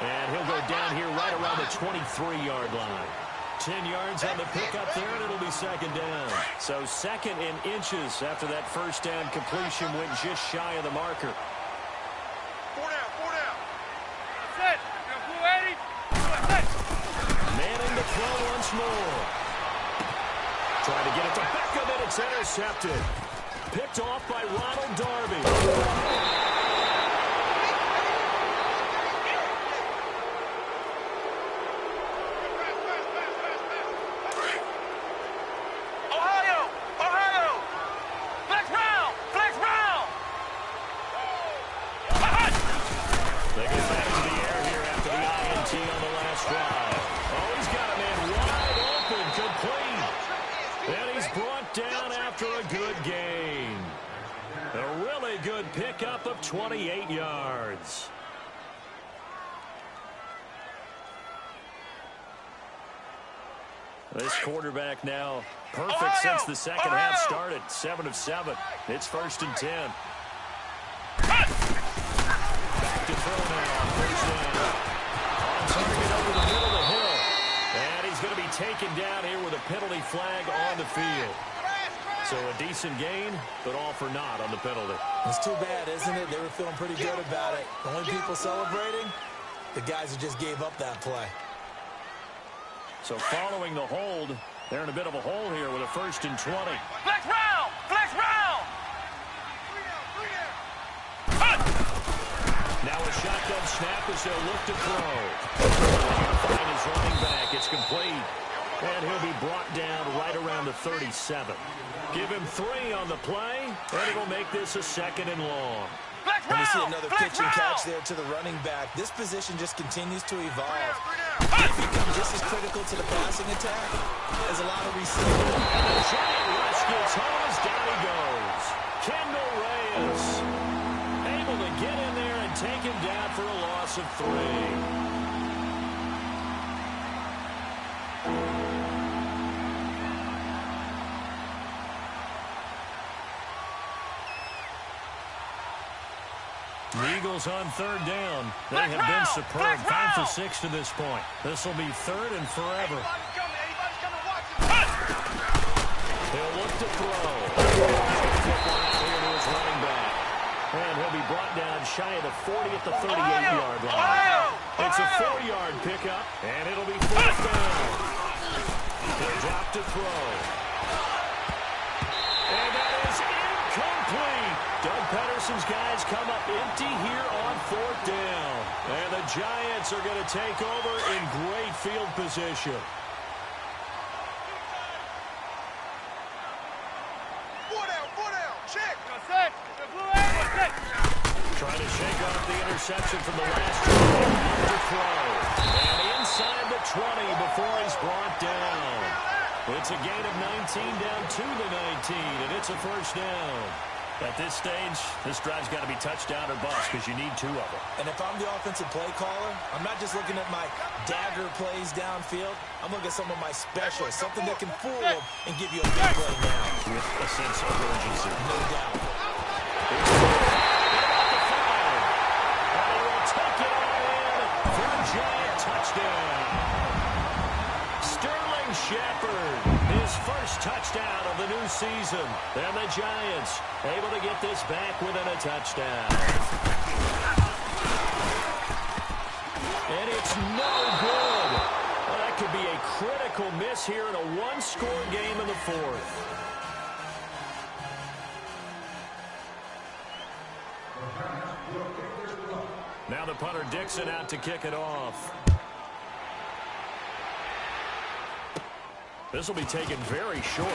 And he'll go down here right around the 23-yard line. 10 yards on the pickup there, and it'll be second down. So second in inches after that first down completion went just shy of the marker. 4 down. That's it. 280. Manning to throw once more. Trying to get it to Beckham, and it's intercepted. Picked off by Ronald Darby. Ohio. Flex round. They get back to the air here after the INT on the last drive. Oh, he's got a man wide open, complete. And he's brought down after a good gain. A really good pickup of 28 yards. This quarterback now perfect since the second half started. 7 of 7. It's 1st and 10. Back to throw now on first down. On target over the middle of the hill. And he's going to be taken down here with a penalty flag on the field. So a decent gain, but all for naught on the penalty. It's too bad, isn't it? They were feeling pretty good about it. The only people celebrating, the guys who just gave up that play. So following the hold, they're in a bit of a hole here with a 1st and 20. Flex round. Now a shotgun snap as they'll look to throw. Find his running back. It's complete. And he'll be brought down right around the 37. Give him 3 on the play, and it'll make this a 2nd and long. And we see another pitch and catch there to the running back. This position just continues to evolve. They become just as critical to the passing attack as a lot of receivers. And the giant rush gets home as down he goes. Kendall Reyes able to get in there and take him down for a loss of 3. The Eagles on 3rd down. They have been superb. 5 for 6 to this point. This will be 3rd and forever. He'll look to throw. Here to his running back. And he'll be brought down shy of the 40 at the 38-yard line. It's a 4-yard pickup, and it'll be 4th down. He'll drop to throw. And that is incomplete. Doug Pedersen's guys come up empty here on 4th down. And the Giants are going to take over in great field position. Four down. Check. Trying to shake off the interception from the last drive. To throw. And inside the 20 before he's brought down. It's a gain of 19 down to the 19, and it's a first down. At this stage, this drive's got to be touchdown or bust because you need 2 of them. And if I'm the offensive play caller, I'm not just looking at my dagger plays downfield. I'm looking at some of my specials, something that can fool them and give you a big play now. With a sense of urgency. No doubt. And he will take it all in for a giant touchdown. Sterling Shepard, his first touchdown of the new season. And the Giants able to get this back within a touchdown. And it's no good. Well, that could be a critical miss here in a one-score game in the 4th. Now the punter Dixon out to kick it off. This will be taken very short.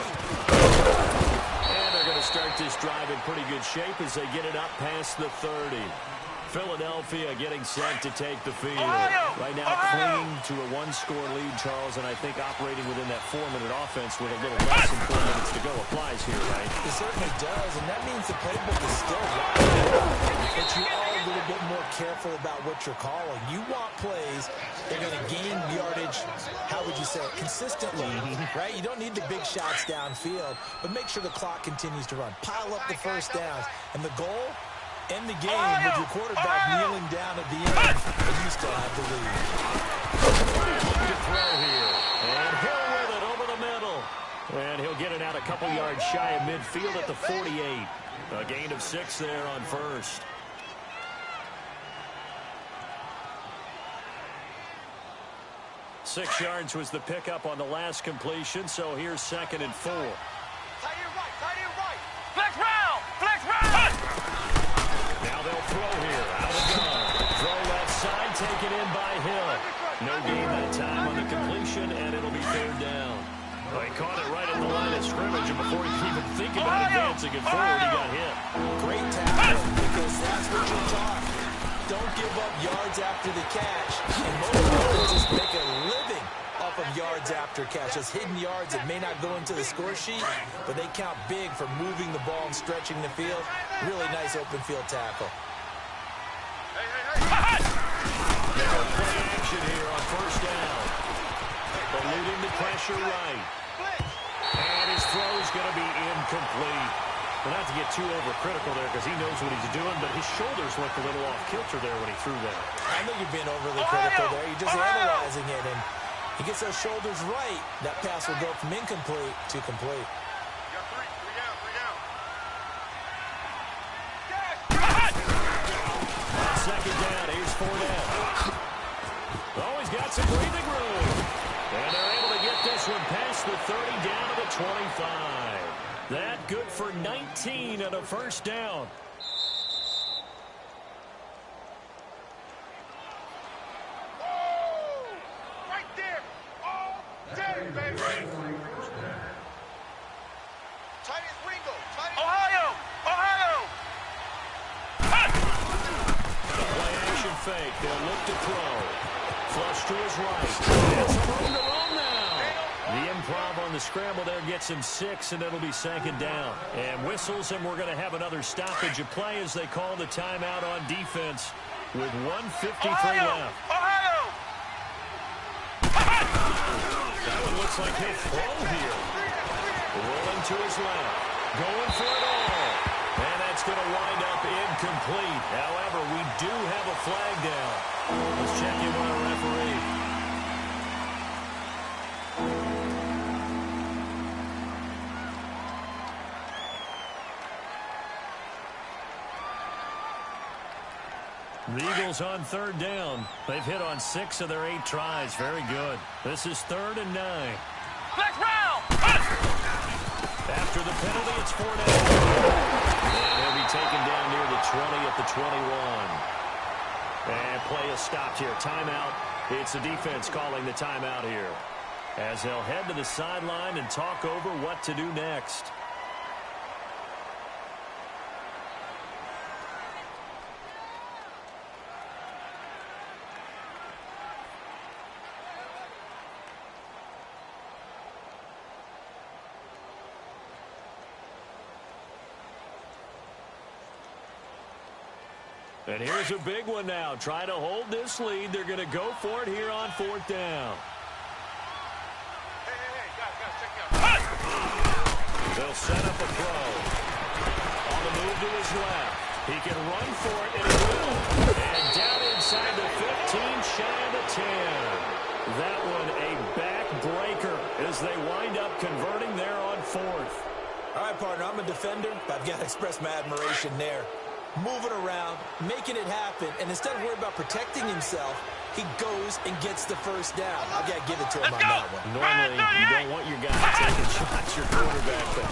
And they're going to start this drive in pretty good shape as they get it up past the 30. Philadelphia getting set to take the field. Right now clinging to a one-score lead, Charles, and I think operating within that 4-minute offense with a little less than 4 minutes to go applies here, right? It certainly does, and that means the playbook is still right. But you are a little bit more careful about what you're calling. You want plays that are going to gain yardage, how would you say it, consistently, right? You don't need the big shots downfield, but make sure the clock continues to run. Pile up the first downs, and the goal, end the game with your quarterback kneeling down at the end, and you still have the lead. Looking to throw here, and Hill with it over the middle. And he'll get it out a couple yards shy of midfield at the 48. A gain of 6 there on first. Six yards was the pickup on the last completion, so here's 2nd and 4. Tight end right, tight end right. Flex round, flex round. Now they'll throw here, out of the gun. Throw left side, taken in by Hill. No gain that time on the completion, and it'll be 3rd down. Well, he caught it right at the line of scrimmage, and before he could even think about advancing it forward, he got hit. Great tackle, because that's what you're taught. Don't give up yards after the catch. And most offenses make a living off of yards after catch. It's hidden yards that may not go into the score sheet, but they count big for moving the ball and stretching the field. Really nice open field tackle. Play action here on first down. Eluding the pressure right. And his throw's going to be incomplete. Well, not to get too overcritical there because he knows what he's doing, but his shoulders went a little off kilter there when he threw that. I think you're being overly critical there. You're just analyzing it, and he gets those shoulders right. That pass will go from incomplete to complete. You got three down, Second down, here's 4 down. Oh, he's got some breathing room. And they're able to get this one past the 30 down to the 25. That good for 19 and a first down. right there. All day, baby. Tight end Ringo. Tight end Ohio, Ohio. Play action fake. They'll look to throw. Flush to his right. It's a room to run now. The improv on the scramble there gets him 6, and it'll be 2nd down. And whistles, and we're going to have another stoppage of play as they call the timeout on defense with 1:53 left. Ohio. That one looks like he'll throw here. Rolling to his left. Going for it all. And that's going to wind up incomplete. However, we do have a flag down. Let's check in with our referee. The Eagles on 3rd down. They've hit on 6 of their 8 tries. Very good. This is 3rd and 9. Flex round. After the penalty, it's 4 down. And he'll be taken down near the 20 at the 21. And play is stopped here. Timeout. It's the defense calling the timeout here, as they'll head to the sideline and talk over what to do next. And here's a big one now. Trying to hold this lead. They're going to go for it here on 4th down. Hey, guys, check out. They'll set up a throw. On the move to his left. He can run for it, and he will. And down inside the 15, shy of the 10. That one a backbreaker as they wind up converting there on 4th. All right, partner, I'm a defender, but I've got to express my admiration there. Moving around, making it happen, and instead of worrying about protecting himself, he goes and gets the first down. I've got to give it to him on that one. Normally, you don't want your guy taking shots, your quarterback, but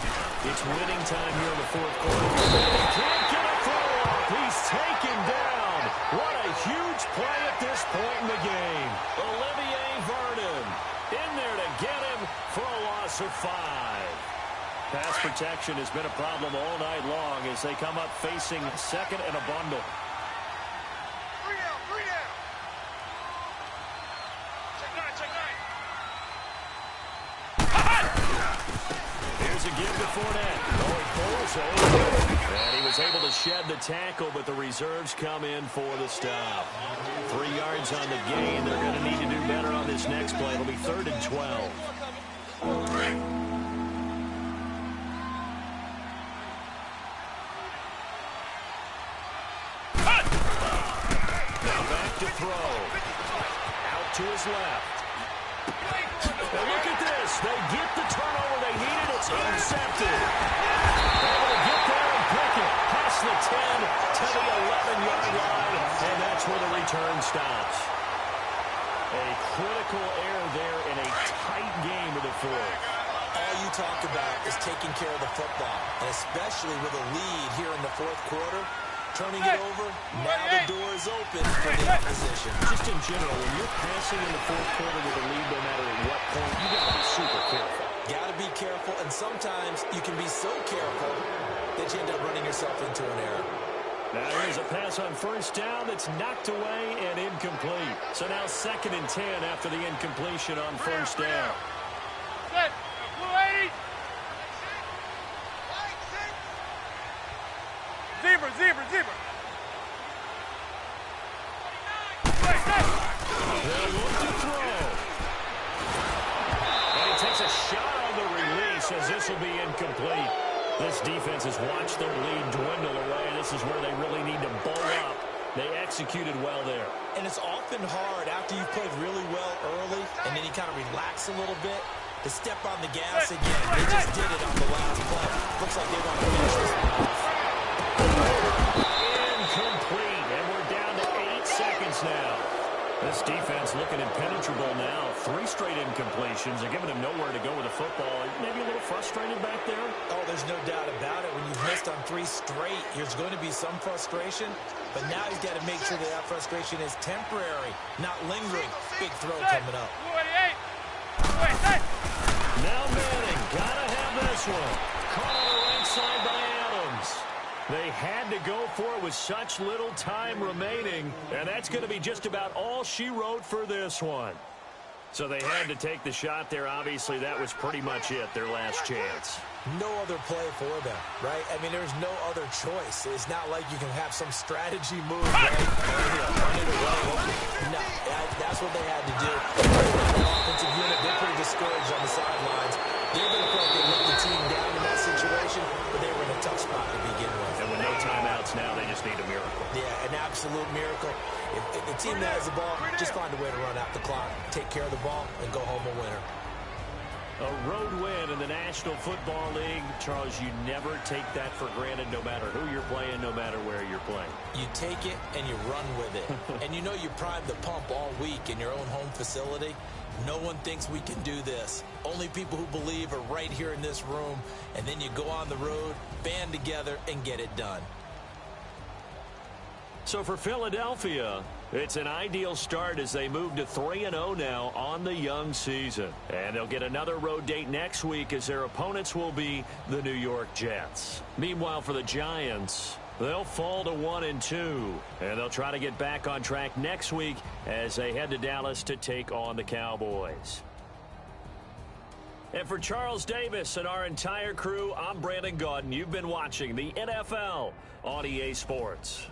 it's winning time here in the 4th quarter. He can't get a throw off. He's taken down. What a huge play at this point in the game. Olivier Vernon in there to get him for a loss of 5. Pass protection has been a problem all night long as they come up facing second and a bundle. 3 down, 3 down. Check 9. Here's a give to Fournette. Oh, he pulls over. And he was able to shed the tackle, but the reserves come in for the stop. 3 yards on the gain. They're going to need to do better on this next play. It'll be 3rd and 12. To throw. Out to his left. Now look at this. They get the turnover they needed. It's intercepted. Able to get there and pick it. Past the 10 to the 11-yard line. And that's where the return stops. A critical error there in a tight game of the 4th. All you talk about is taking care of the football, and especially with a lead here in the 4th quarter. Turning it over, now the door is open for the opposition. Just in general, when you're passing in the 4th quarter with a lead, no matter at what point, you got to be super careful. Got to be careful, and sometimes you can be so careful that you end up running yourself into an error. Now here's a pass on 1st down that's knocked away and incomplete. So now 2nd and 10 after the incompletion on 1st down. Set. Blue 80. Zebra. They'll look to throw. And he takes a shot on the release as this will be incomplete. This defense has watched their lead dwindle away. This is where they really need to bow up. They executed well there. And it's often hard after you've played really well early and then you kind of relax a little bit to step on the gas again. They just did it on the last play. Looks like they want to finish this one off. Incomplete, and we're down to 8 seconds now. This defense looking impenetrable now. 3 straight incompletions. They're giving him nowhere to go with the football. Maybe a little frustrated back there. Oh, there's no doubt about it. When you've missed on 3 straight, there's going to be some frustration. But now he's got to make sure that frustration is temporary, not lingering. Big throw coming up. Now Manning, gotta have this one. Caught on the right side by Adams. They had to go for it with such little time remaining, and that's going to be just about all she wrote for this one. So they had to take the shot there. Obviously, that was pretty much it, their last chance. No other play for them, right? I mean, there's no other choice. It's not like you can have some strategy move, right? Run it away. No, that's what they had to do. The offensive unit, they're pretty discouraged on the sidelines. They're going to probably let the team down in that situation, but they were in a tough spot to begin with. And with no timeouts now, they just need a miracle. Yeah, an absolute miracle. If the team that has the ball, just find a way to run out the clock, take care of the ball, and go home a winner. A road win in the National Football League. Charles, you never take that for granted no matter who you're playing, no matter where you're playing. You take it and you run with it. And you know you primed the pump all week in your own home facility. No one thinks we can do this. Only people who believe are right here in this room. And then you go on the road, band together, and get it done. So for Philadelphia, it's an ideal start as they move to 3-0 now on the young season. And they'll get another road date next week as their opponents will be the New York Jets. Meanwhile, for the Giants, they'll fall to 1-2. And they'll try to get back on track next week as they head to Dallas to take on the Cowboys. And for Charles Davis and our entire crew, I'm Brandon Gaudin. You've been watching the NFL on EA Sports.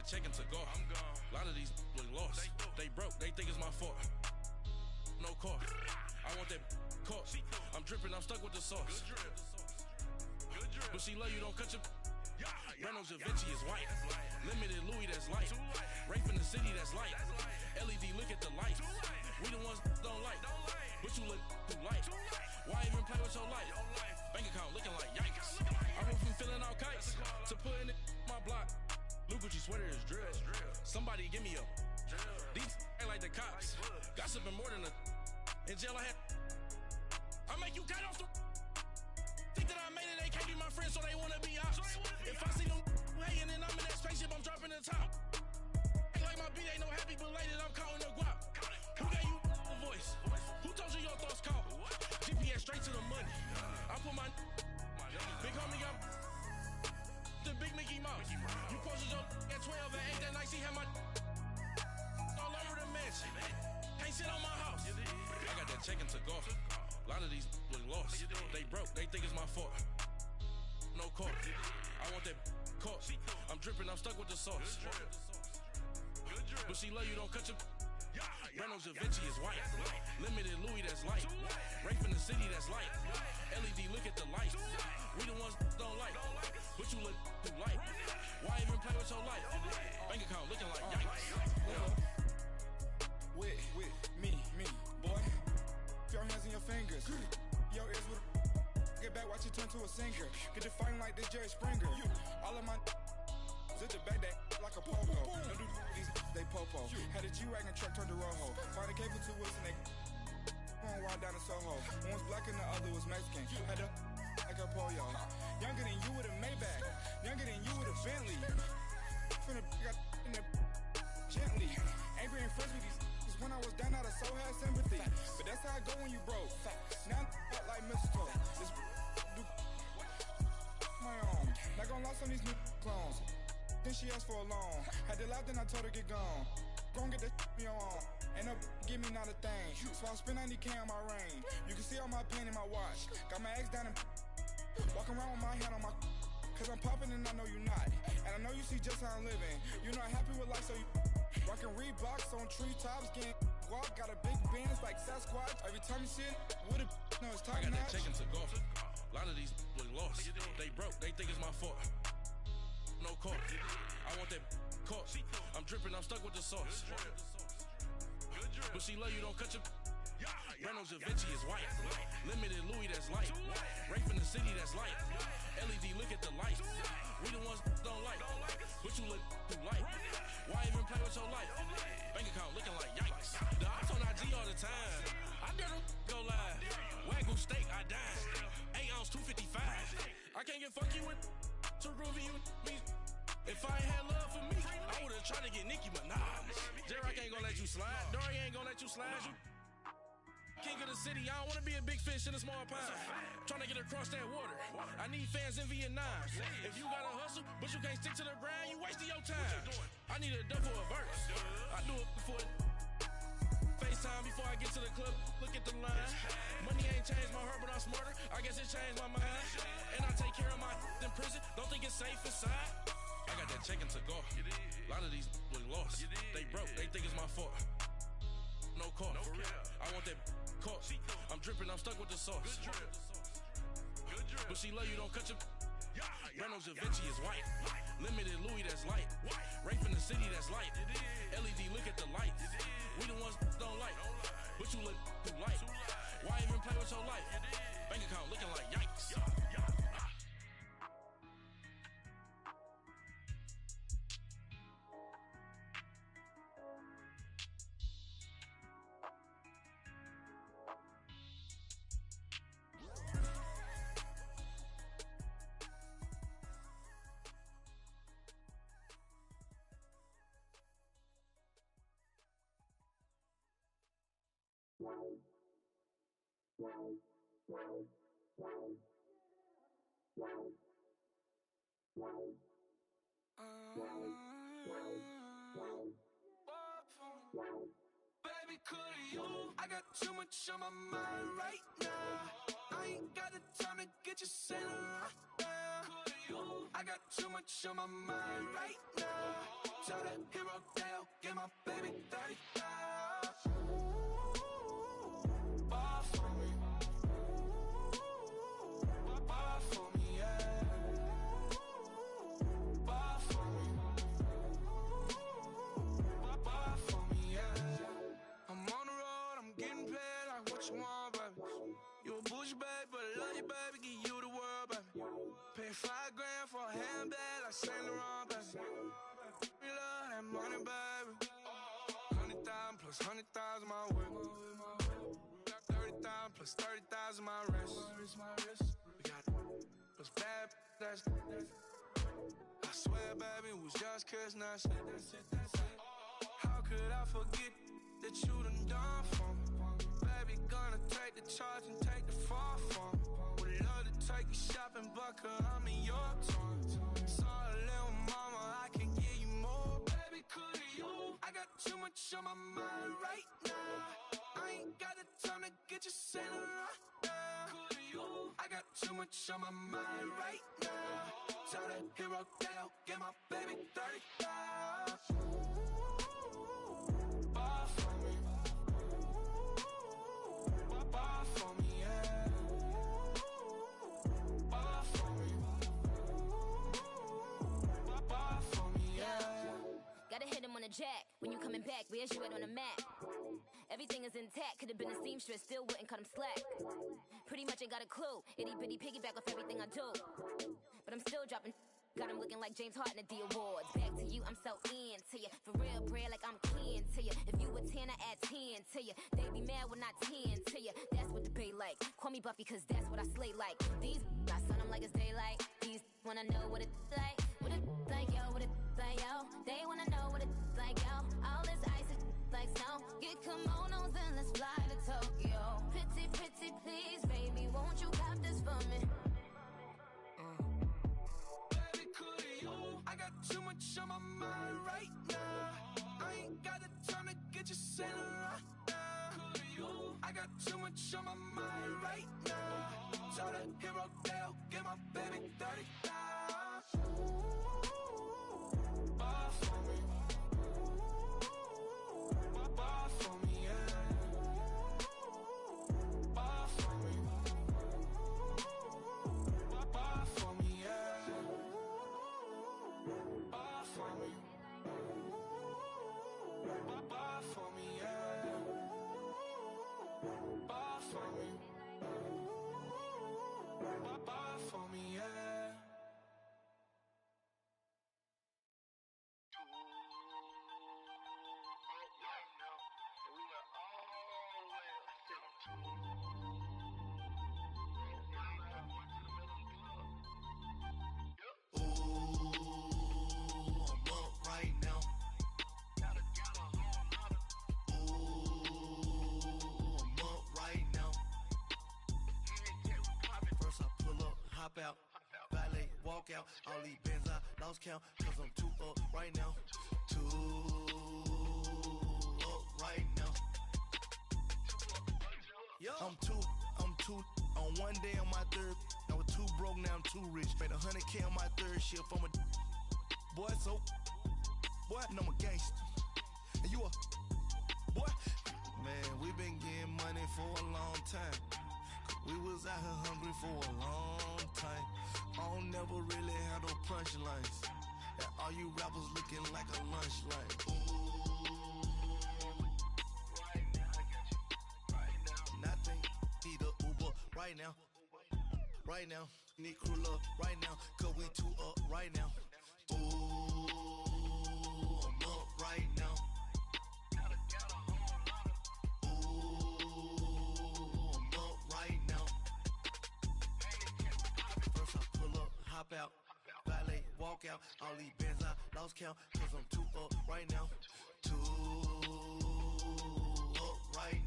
that check into golf. I'm gone. A lot of these look lost. They broke, they think it's my fault. No cost. I want that caught. I'm dripping, I'm stuck with the sauce. Good drip. But she love you, don't cut your. Reynolds Da Vinci is white. Limited Louis, that's light. Rape in the city, that's light. LED, look at the lights. We the ones don't like. But you look too light. Why even play with your life? Bank account looking like yikes. I went from filling out kites to putting it in my block. Blue Gucci sweater is drill. Somebody give me a. These ain't like the cops. Gossiping more than a. In jail I had. I make you cut off the. Think that I made it, they can't be my friends, so they wanna be ops. If I see them hating and I'm in that spaceship, I'm dropping the top. Ain't like my beat, ain't no happy belated, I'm counting the guap. Who gave you a voice? Who told you your thoughts count? GPS straight to the money. I put my big homie got the big Mickey Mouse. You posted your at 12 and 8 that night, she had my all over the mansion. Can't sit on my house. I got that check into golf. A lot of these look lost. They broke, they think it's my fault. No cost. I want that caught. I'm dripping, I'm stuck with the sauce. But she love you, don't cut your. Reynolds Da Vinci is white. Limited Louis, that's light. Rape in the city, that's light. LED, look at the lights. We the ones don't like. But you look too light. Why even play with your life? Bank account looking like yikes. With me, boy. Your hands and your fingers. Your ears with get back, watch you turn to a singer. Get to fighting like this Jerry Springer. All of my zip the back that like a pogo. Don't do these they popo. Had a G-Wagon truck turned to Rojo. Find a cable to us and they going wild down in Soho. One was black and the other was Mexican. Had a like a pollo. Younger than you with a Maybach. Younger than you with a Bentley. From the got in the gently. Ain't been friends with these. When I was down out of soul had sympathy. But that's how I go when you broke. Now I'm like mistletoe. This do my own. Not gonna lost on these new clones. Then she asked for a loan. Had to laugh, then I told her get gone. Gon' get that me on. Ain't no give me not a thing. So I spend 90K on my ring. You can see all my pain in my watch. Got my ex down and walking around with my hand on my. Cause I'm popping and I know you not. And I know you see just how I'm living. You're not happy with life, so you. Rockin' Reeboks on treetops, getting guap. Got a big bands like Sasquatch. Every time you see it, with a no, it's top I got notch. that check into golf. A lot of these look lost. They broke, they think it's my fault. No cost. I want that caught. I'm dripping, I'm stuck with the sauce. But she love you, don't cut your. Reynolds Da Vinci is white. Limited Louis, that's light. Rape in the city, that's light. LED, look at the lights. We the ones don't like. But you look too light. Why even play with your life? Bank account looking like yikes. The ops on IG all the time. I dare them go live. Wagyu steak, I dine. 8 ounce, 255. I can't get funky with too groovy you me. If I ain't had love for me, I would've tried to get Nicki Minaj. J-Rock ain't gonna let you slide. Dory ain't gonna let you slide. You king of the city, I don't wanna be a big fish in a small pond. Trying to get across that water. I need fans in Vietnam. If you gotta hustle, but you can't stick to the grind, you wasting your time. I need a dub for a verse. I do it before FaceTime before I get to the club. Look at the line. Money ain't changed my heart, but I'm smarter. I guess it changed my mind. And I take care of my in prison. Don't think it's safe inside. I got that check into golf. A lot of these look lost. They broke, they think it's my fault. No cost. I want that caught. I'm dripping, I'm stuck with the sauce. But she love you, don't cut your. Reynolds Da Vinci is white. Limited Louis, that's light. Rape in the city, that's light. LED, look at the lights. We the ones don't like. But you look too light. Why even play with your life? Bank account looking like yikes. Baby, could you? I got too much on my mind right now. I ain't got the time to get you sitting right now. you. I got too much on my mind right now. Tell that hero Dale, get my baby 30,000. Bar for me. Bar for me, yeah. Bar for me. Bar for me, yeah. I'm on the road, I'm getting paid like what you want, baby. You a bougie, baby, but I love you, baby. Give you the world, baby. Pay $5 grand for a handbag like Saint Laurent, baby. We love that money, baby. 100,000 plus 100,000 my work. Got 30,000 plus 30,000 my wrist. We got those bad, that's I swear, baby, it was just kissing, that's it. How could I forget that you done for me? Baby, gonna take the charge and take the fall from me. Would love to take you shopping, but I'm in your town. Saw a little mama, I can give you more. Baby, could you? I got too much on my mind right now. I ain't got the time to get you sent right now. Could you? I got too much on my mind right now. Tell that hero Dale, get my baby 30,000. Bar for me. Bar for me, yeah. Bar for me. Bar for me, yeah. Gotta hit him on the jack. When you coming back, where's you at on the map? Everything is intact. Could've been a seamstress, still wouldn't cut him slack. Pretty much ain't got a clue. Itty bitty piggyback off everything I do. But I'm still dropping. Got him looking like James Harden at the awards. Back to you, I'm so into you. For real, bread, like I'm kin to you. If you a 10, I add 10 to you. They be mad when I 10 to you. That's what the bay like. Call me Buffy, cause that's what I slay like. These, I sun them like it's daylight. These wanna know what it's like. What it like, yo, what it like, yo. They wanna know what it's like, yo. All this ice is like snow. Get kimonos and let's fly to Tokyo. Pretty, pretty, please, baby, won't you cop this for me? I got too much on my mind right now. I ain't got the time to get you sent right now. I got too much on my mind right now. Tell that hero Dale, get my baby 30,000. Bar for me. Bar for me, yeah. Bar for me. Bar for me, yeah. Bar for me. Bar for me, yeah. Bar for me. Bar for me, yeah. Hop out, valet, walk out. All these bands I lost count, cause I'm too up right now. Too up right now. I'm too on one day on my third. I was too broke, now I'm too rich. Made 100K on my third shift. I'm a boy, so boy, and I'm a gangster. And you a boy. Man, we been getting money for a long time. We was out here hungry for a long time. I don't never really had no punchlines. And all you rappers looking like a lunch line. Ooh, right now, I got you. Right now. Nothing, need a Uber right now. Right now, need crew love right now. Cause we too up right now. Ooh, I'm up right now. Hop out, valet, walk out. All these bands I lost count, cause I'm too up right now. Too up right